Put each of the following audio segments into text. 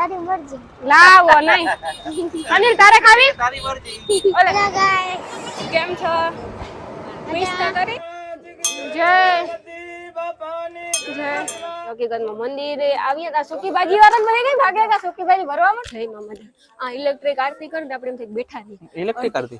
તારી મરજી. લાવો નહીં. અનિલ તારે ખાવી? તારી મરજી. ઓલે કેમ છો? મિસ તો કરી. જય જય હકીકતમાં મંદિરે આવીએ તા સુકી ભાજી વાળા મને કઈ ભાગે કા સુકી ભાજી ભરવામાં થઈ મમ્મી આ ઇલેક્ટ્રિક આરતી કરી આપણે એમ થઈ બેઠા રહી ઇલેક્ટ્રિક આરતી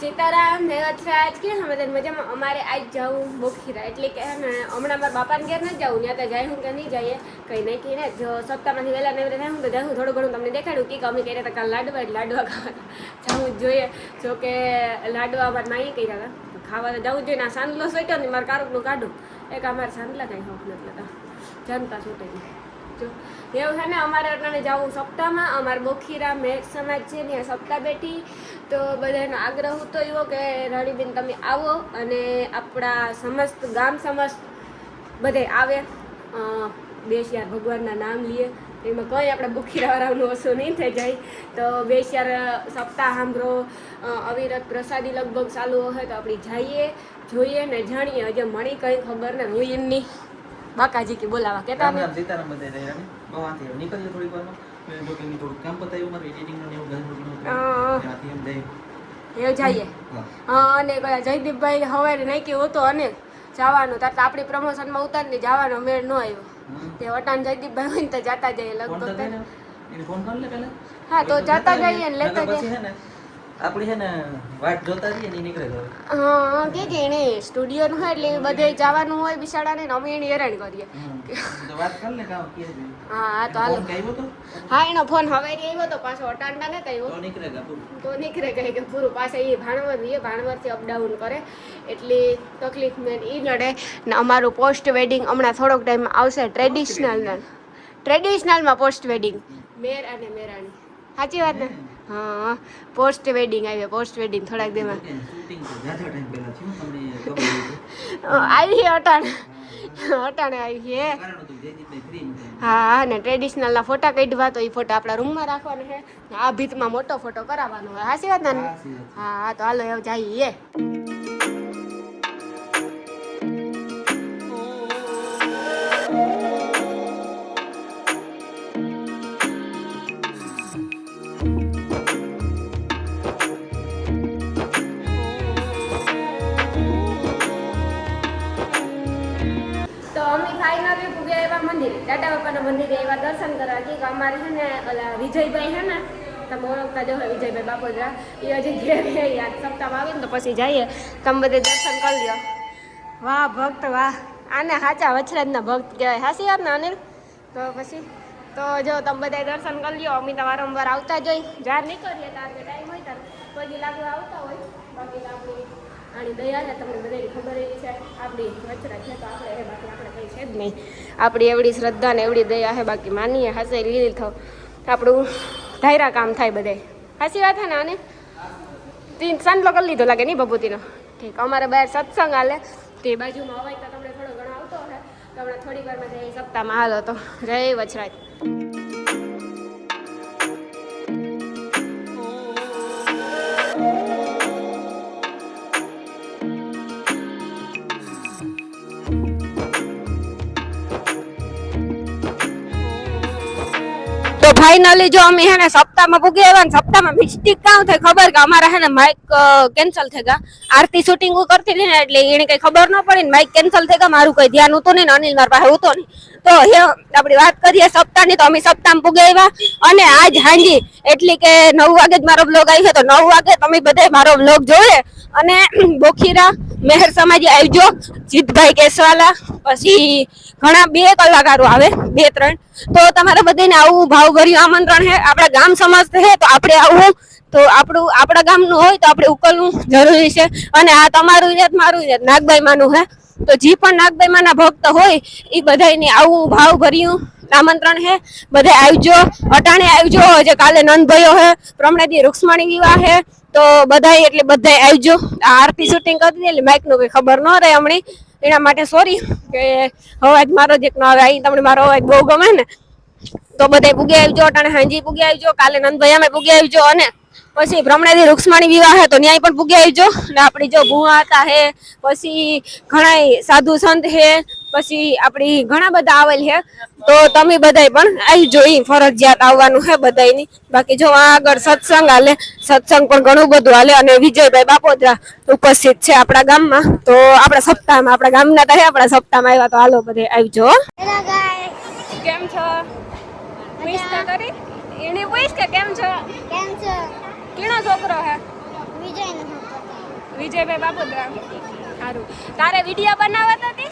સીતારામ દેવરાજ કે હમે મજામાં અમારે આજ જાવું બોખીરા એટલે કે હે ને હમણાં મારા બાપાને ઘેર નથી જાવું ત્યાં તો જાય હું કે નહીં જઈએ કઈ નહીં કહીને જો સપ્તાહમાંથી વહેલા નવરે થાય હું તો જાઉં થોડું ઘણું તમને દેખાડું કે અમે કર્યા હતા કાલ લાડવા ખાવાના જવું જ જોઈએ જો કે લાડવા અમારે નાઈ કર્યા હતા ખાવા તો જવું જોઈએ ને આ સાંદલો સોટ્યો ને મારે કારુકનું કાઢું એક અમારે સાંદલા કાંઈ હોક નથી લેતા જનતા છૂટે જો એવું છે ને અમારે અટાણે જવું સપ્તાહમાં અમારે બોખીરા મેઘ સમાજ છે ને સપ્તાહ બેઠી તો બધાનો આગ્રહ હતો એવો કે રાણીબેન તમે આવો અને આપણા સમસ્ત ગામ સમસ્ત બધે આવે બેસિયાર ભગવાનના નામ લઈએ એમાં કંઈ આપણે બોખીરાવાળાનું ઓછું નહીં થઈ જાય તો બેસિયાર સપ્તાહ સાંભળો અવિરત પ્રસાદી લગભગ ચાલુ હોય તો આપણે જઈએ જોઈએ ને જાણીએ હજે મણી કંઈ ખબર ને રોહિનની બાકાજી કે બોલાવા કેતા ને સીતારામ બધે રહ્યા ને બવાથી નીકળ્યો થોડી વારમાં જો કે થોડું કામ પતાવ્યું મારું એડિટિંગ નું એવું ઘણું એમાંથી એમ દે એ જઈએ અને જયદીપભાઈ હવારે નહીં કે હતો અને જવાનું તો આપણી પ્રમોશનમાં ઉતારીને જવાનો મેળ ન આવ્યો તે વટાણ જયદીપભાઈ હોય ને તો જતા જઈએ લગભગ એને ફોન કર લે પહેલા હા તો જતા જઈએ ને લેતા જઈએ આપણી છે ને વાટ જોતા રહીએ ને નીકળે તો હા કે એને સ્ટુડિયો નું હોય એટલે બધે જવાનું હોય બિસાડાને અમે એને હેરાન કરીએ તો વાત કર લે કામ કે હા તો હાલો આવ્યો તો હા એનો ફોન હવે આવ્યો તો પાછો અટાંડા ને આવ્યો તો નીકળેગા પૂરું તો નીકળે ગઈ કે પૂરું પાસે એ ભાણવરથી અપડાઉન કરે એટલે તકલીફ મેં એ લડે ને અમારું પોસ્ટ વેડિંગ હમણાં થોડોક ટાઈમ આવશે ટ્રેડિશનલમાં પોસ્ટ વેડિંગ મેર અને મેરાણી સાચી વાત ને હા પોસ્ટ વેડિંગ આવ્યો પોસ્ટ વેડિંગ થોડાક દેમાં શૂટિંગ તો જાજા ટાઈમ પહેલા થયું તમને ખબર આવી અટાણે આવી છે કારણ હતું જયદીપભાઈ ફ્રી હા ને ટ્રેડિશનલના ફોટા કાઢવા તો એ ફોટા આપણા રૂમમાં રાખવાના છે આ ભીતમાં મોટો ફોટો કરાવવાનો હોય હાસી વાત ને હા તો હાલો એવું જઈએ મંદિર દાદા બાપાના મંદિરે એવા દર્શન કરવા કે અમારે છે ને ઓલા વિજયભાઈ છે ને તમે ઓળખતા જો વિજયભાઈ બાપોદરા એ હજી ઘેર યાદ સપ્તાહમાં આવે ને તો પછી જઈએ તમે બધે દર્શન કરી લો વાહ ભક્ત વાહ આને સાચા વછરાજના ભક્ત કહેવાય હાસી વાત ને અનિલ તો પછી તો જો તમે બધા દર્શન કરી લો અમે તો વારંવાર આવતા જોઈ જાર નીકળીએ તાર કે ટાઈમ હોય તાર કોઈ લાગુ આવતા હોય બાકી આપણી આની દયા છે તમને બધાની ખબર એવી છે આપણી વચરા છે તો આપણે બાકી આપણે કંઈ છે જ નહીં આપણી એવડી શ્રદ્ધા ને એવડી દયા છે બાકી માનીએ હાસે લીધી થો આપણું ધાયરા કામ થાય બધે સાચી વાત છે ને આને સાંજલો કરી લીધો લાગે નહીં ભભૂતિનો ઠીક અમારે બહાર સત્સંગ હાલે તે બાજુમાં અવાજ તો તમને થોડો ઘણો આવતો હશે તો હમણાં થોડી વારમાં જઈ સપ્તાહમાં હાલો તો જય વચરાજ તો ફાઇનલી જો અમે હે ને સપ્તાહમાં પૂગી આવ્યા ને સપ્તાહમાં મિસ્ટેક કાં થઈ ખબર કે અમારા હે ને માઇક કેન્સલ થઈ ગયા આરતી શૂટિંગ કરતી હતી ને એટલે એને કઈ ખબર ન પડી ને માઇક કેન્સલ થઈ ગયા મારું કઈ ધ્યાન હતું નહીં ને અનિલ મારા પાસે હતો નહીં તો આપણી વાત કરીએ સપ્તાહની તો અમે સપ્તાહમાં પૂગી આવ્યા અને આજ હાંજી એટલે કે 9 વાગે જ મારો બ્લોગ આવી છે તો 9 વાગે તમે બધા મારો બ્લોગ જોયે અને બોખીરા મેહર સમાજે આવજો જીતભાઈ કેસવાલા પછી ઘણા 2 કલાકારો આવે 2-3 તો તમારે બધાને આવું ભાવભર્યું આમંત્રણ છે આપણા ગામ સમાજ છે તો આપણે આવું તો આપણા ગામનું હોય તો આપણે ઉકલવું જરૂરી છે અને આ તમારું યાદ મારું યાદ નાગભાઈ માનું હે તો જે પણ નાગભાઈ માના ભક્ત હોય એ બધાને આવું ભાવભર્યું આમંત્રણ છે બધા આવજો અટાણે આવજો જે કાલે નંદભાઈઓ હે પ્રમણેદી રૂક્ષ્મણી વિવાહ હે તો બધા એટલે બધા આવજો આરતી શૂટિંગ કરી એટલે માઇક નું કઈ ખબર ન રહે હમણાં એના માટે સોરી કે અવાજ મારો જે ન આવે અહીં તમને મારો અવાજ બહુ ગમે ને તો બધા પૂગી આવજો, અટાણે હાંજી પૂગી આવજો, કાલે નંદભાઈ અમે પૂગી આવજો, અને પછી બ્રહ્મણાથી રૂક્ષ્મણી વિવાહ હે તો ન્યાય પણ પૂગી આવજો. ને આપણી જો ભુવા હતા હે, પછી ઘણા સાધુ સંત હે, પછી આપણી ઘણા બધા આવેલ હે, તો તમે બધાય પણ આવજો, ઈ ફરજિયાત આવવાનું હે બધાયની. બાકી જો આગળ સત્સંગ હાલે, સત્સંગ પણ ઘણું બધું હાલે, અને વિજયભાઈ બાપોદરા ઉપસ્થિત છે આપણા ગામમાં. તો આપણા સપ્તાહમાં, આપણા ગામના તો હે, આપણા સપ્તાહમાં આવ્યા, તો હાલો બધે આવજો. હેલો ગાઈસ, કેમ છો? વિશ તો કરી એને પૂછ કે કેમ છો? કેમ છો? કેનો છોકરો હે? વિજયનો છોકરો. વિજયભાઈ બાપોદરા. સારું. તારે વિડિયો બનાવવા તો હતી?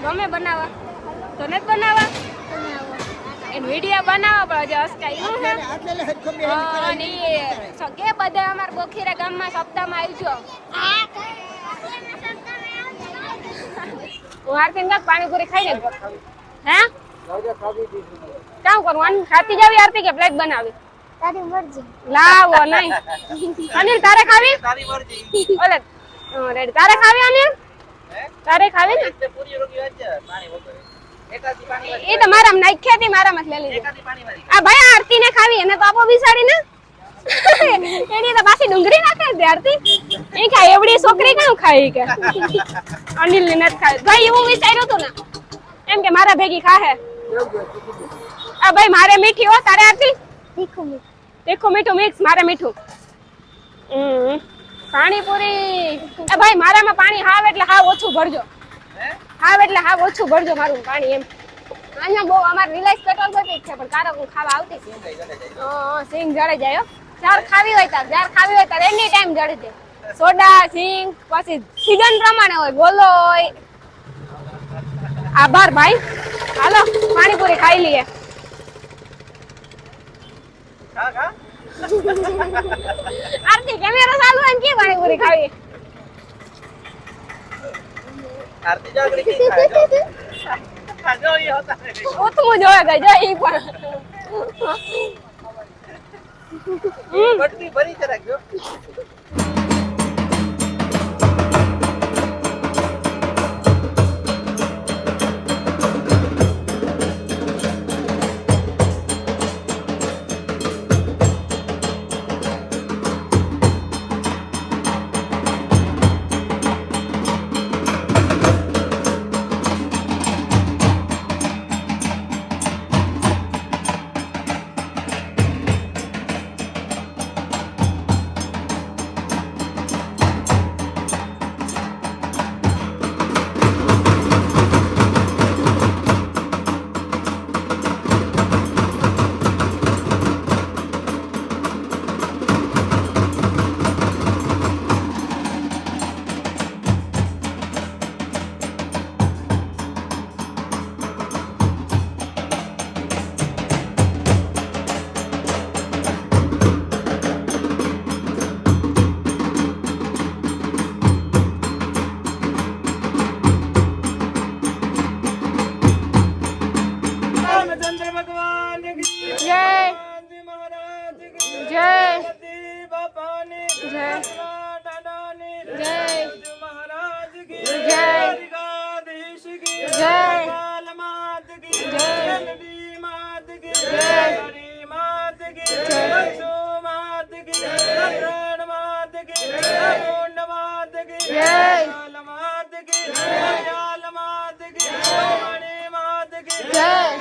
ગમે બનાવવા? તો નથી બનાવવા? એને વિડિયો બનાવવા પણ હજી અસકાયું હે. અને કે બધા અમાર બોખીરા ગામમાં સપ્તાહમાં આવજો. હું આરતી ના પાણીપુરી ખાઈ લે. હે? કામ કરવાનું? ખાતી જાવી આરતી કે પ્લેટ બનાવી? તારી મરજી. લાવો નહીં. અનિલ તારે ખાવી? તારી મરજી. ઓલે રેડી તારે ખાવી અનિલ? તારે ખાવી ને? પૂરી રોકી વાત છે પાણી વગર. એકાદી પાણી વાળી. એ તો મારામાં નાખ્યા હતી, મારામાં જ લઈ લીધી. એકાદી પાણી વાળી. આ ભાઈ આરતી ને ખાવી, એને તો આપો બિસાડી ને. એની તો પાછી ડુંગળી નાખે દે આરતી. એ ખાય એવડી છોકરી કામ ખાય કે? અનિલ ને નથી ખાવી. ભાઈ એવું વિચાર્યું હતું ને, એમ કે મારા ભેગી ખાહે. આ ભાઈ મારે મીઠી હો, તારે આરતી? તીખું મીઠું. તીખું મીઠું મિક્સ, મારે મીઠું. પાણીપુરી. એ ભાઈ મારામાં પાણી હાવ એટલે હાવ ઓછું ભરજો. હાવ એટલે હાવ ઓછું ભરજો મારું પાણી એમ. અહીંયા બહુ અમાર રિલાયન્સ પેટ્રોલ બધી છે, પણ તારે હું ખાવા આવતી છે. સિંગ જડે જાય. જાર ખાવી હોય તાર એની ટાઈમ જડે છે. સોડા સિંગ પછી સીઝન પ્રમાણે હોય, ગોલો હોય. આભાર ભાઈ. હાલો પાણીપુરી ખાઈ લઈએ. ખા ખા. આરતી કેમેરો ચાલુ હોય ને કે પાણીપુરી ખાવી? આરતી જાગરી કે ખાજો. ખાજો ઈ હોતા હે. ઉતમું જોવે ગઈ જો ઈ પણ. બટકી ભરી જ રાખજો.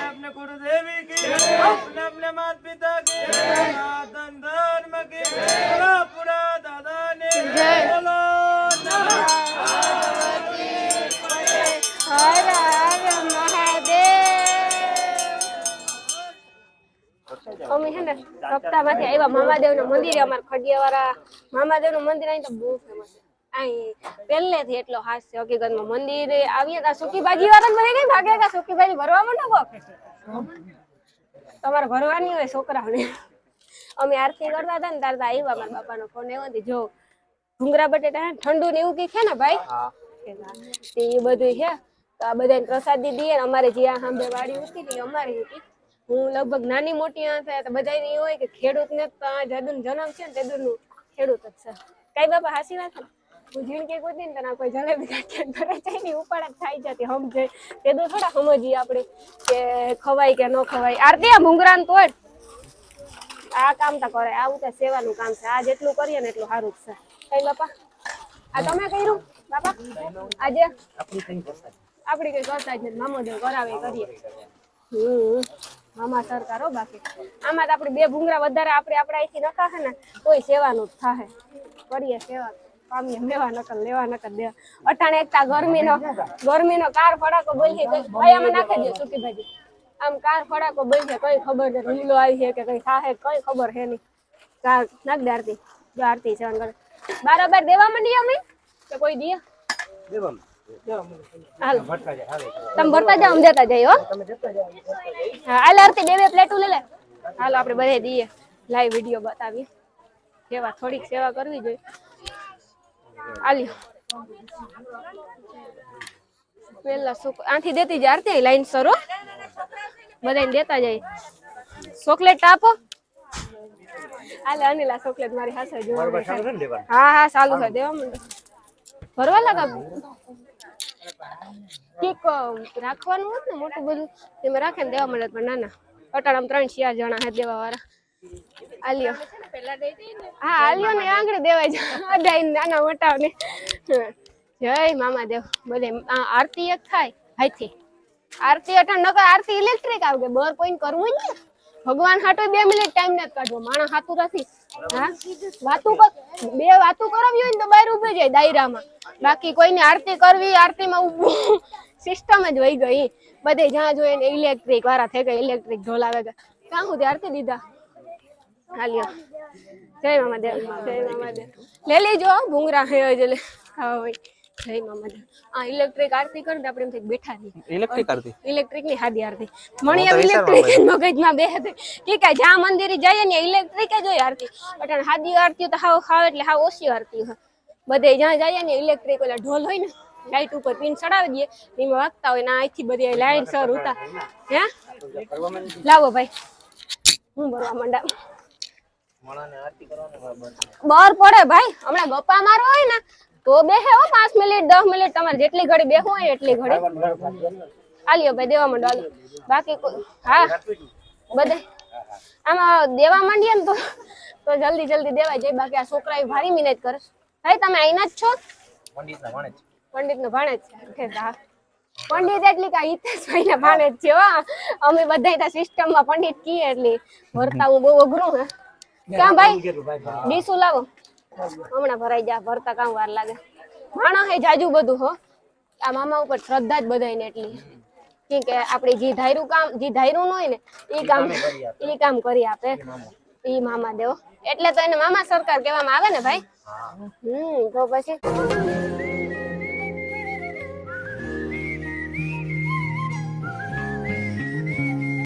अपने गुरुदेवी की, अपने माता पिता की, सनातन धर्म की, पूरा दादा ने बोलो હર હર મહાદેવ. અમે છે ને સપ્તાહમાંથી આવ્યા મામાદેવના મંદિરે. અમાર ખડિયાવાળા મામાદેવનું મંદિર અહીં તો બહુ ફેમસ છે. અહીં પહેલેથી એટલો ખાસ છે હકીકતમાં. મંદિરે આવીએ તો સુકી ભાજી વાળા મને કઈ ભાગે કે સુકી ભાજી ભરવા માંડો કો તમારે ભરવાની હોય છોકરાઓને. અમે આરતી કરતા હતા ને ત્યારે આવ્યા મારા બાપાનો ફોન એવો હતો, જો ભૂંગરા બટેટા ઠંડુ ને એવું કઈ છે ને ભાઈ, તે એ બધું છે. તો આ બધાને પ્રસાદી દઈએ. અમારે જ્યાં સાંભે વાડી ઉઠી હતી અમારી હતી. હું લગભગ નાની મોટી થાય તો બધા એ હોય કે ખેડૂત ને જાદુ જન્મ છે ને તે દૂરનું ખેડૂત જ છે. કઈ બાપા હાસી વાત ને? હું ઝીણકી કૂદી ને કોઈ જલેબી ગાંઠિયા ઘરે જઈને ઉપાડ જ થાય જતી સમજે તે તો થોડા સમજીએ આપણે કે ખવાય કે ન ખવાય આરતી આ ભૂંગરા તોડ આ કામ તો કરે આવું તો સેવાનું કામ છે આ જેટલું કરીએ ને એટલું સારું જ છે કઈ બાપા આ તમે કર્યું બાપા આજે આપડી કઈ કરતા જ નથી મામો દેવ કરાવે કરીએ મામા સરકાર હો બાકી આમાં તો આપણે બે ભૂંગરા વધારે આપણે અહીંથી નખાશે ને કોઈ સેવાનું જ થાય કરીએ સેવા પામીએ લેવા નકલ દેવા અટાણે એકતા ગરમીનો કાર ફડાકો બોલીએ કઈ આમાં નાખી દે સુકી ભાજી આમ કાર ફડાકો બોલીએ કઈ ખબર નથી લીલો આવી છે કે કઈ થાહે કઈ ખબર હે નહીં કાર નાખ દે આરતી જો આરતી છે બરાબર દેવા માંડીએ અમે કે કોઈ દે હાલ તમે ભરતા જાઓ દેતા જાય હો હા હાલ આરતી બે પ્લેટું લે હાલો આપણે બધે દઈએ લાઈવ વિડીયો બતાવીએ સેવા થોડીક સેવા કરવી જોઈએ આલ્યો પેલા આથી દેતી જાય આરતી લાઈન સરો બધાને દેતા જાય ચોકલેટ આપો હાલે અનિલા ચોકલેટ મારી હાસે જોવા હા ચાલુ છે દેવા માંડો ભરવા લાગા કેક રાખવાનું હોત ને મોટું બધું તેમાં રાખે ને દેવા મળે પણ નાના અટાણામ 3-4 જણા હે દેવા વાળા આલ્યો હા આલ્યો ને આંગળી દેવાય છે અડાઈ નાના મોટા ને જય મામા દેવ બધે આરતી એક થાય હાઈથી આરતી અટાણ નકર આરતી ઇલેક્ટ્રિક આવે બર કોઈ કરવું ને ભગવાન હાટો 2 મિનિટ ટાઈમ નથી કાઢવો માણસ હાતું નથી હા બે વાતું કરાવી હોય ને તો બહાર ઉભી જાય દાયરામાં બાકી કોઈને આરતી કરવી આરતીમાં ઊભું સિસ્ટમ જ વહી ગઈ બધે જ્યાં જોઈએ ને ઇલેક્ટ્રિક વાળા થઈ ગયા ઇલેક્ટ્રિક ઢોલ આવે ક્યાં સુધી આરતી દીધા હાલ્યો જય મામા દેવ લે લેજો ભૂંગરા હે એટલે ખાવા હોય જય મામા દેવ આ ઇલેક્ટ્રિક આરતી કરે ને આપણે એમ થઈ બેઠા રહીએ ઇલેક્ટ્રિક ની હાદી આરતી મણી ઇલેક્ટ્રિક મગજમાં બે હતી કે જ્યાં મંદિરે જઈએ ને ઇલેક્ટ્રિક જ હોય આરતી અટાણ હાદી આરતી તો હાવ એટલે હાવ ઓછી આરતી હોય બધે જ્યાં જઈએ ને ઇલેક્ટ્રિક ઓલા ઢોલ હોય ને લાઈટ ઉપર પિન ચડાવી દઈએ એમાં વાગતા હોય ને અહીંથી બધી લાઈન સર ઉતા હે લાવો ભાઈ હું ભરવા માંડા બર પડે ભાઈ હમણાં ગપ્પા મારો હોય ને તો બેહે હો 5 મિનિટ 10 મિનિટ તમારે જેટલી ઘડી બેહવું હોય એટલી ઘડી આલ્યો ભાઈ દેવા માંડો આલ્યો બાકી હા બધે આમાં દેવા માંડીએ ને તો જલ્દી દેવાય જાય બાકી આ છોકરા ભારી મહેનત કરે ભાઈ તમે આઈના જ છો પંડિત નો ભાણેજ છે હા પંડિત એટલી કા હિતેશભાઈ ના ભાણેજ છે હો અમે બધા સિસ્ટમ માં પંડિત કીએ એટલે ભરતા હું બહુ અઘરું હે ક્યાં ભાઈ ડીસુ લાવો હમણાં ભરાઈ જા ભરતા કામ વાર લાગે માણસ હે જાજુ બધું હો આ મામા ઉપર શ્રદ્ધા જ બધાય ને એટલી કે આપણે જે ધાર્યું ન હોય ને એ કામ કરી આપે ઈ મામા દેવ એટલે તો એને મામા સરકાર કહેવામાં આવે ને ભાઈ તો પછી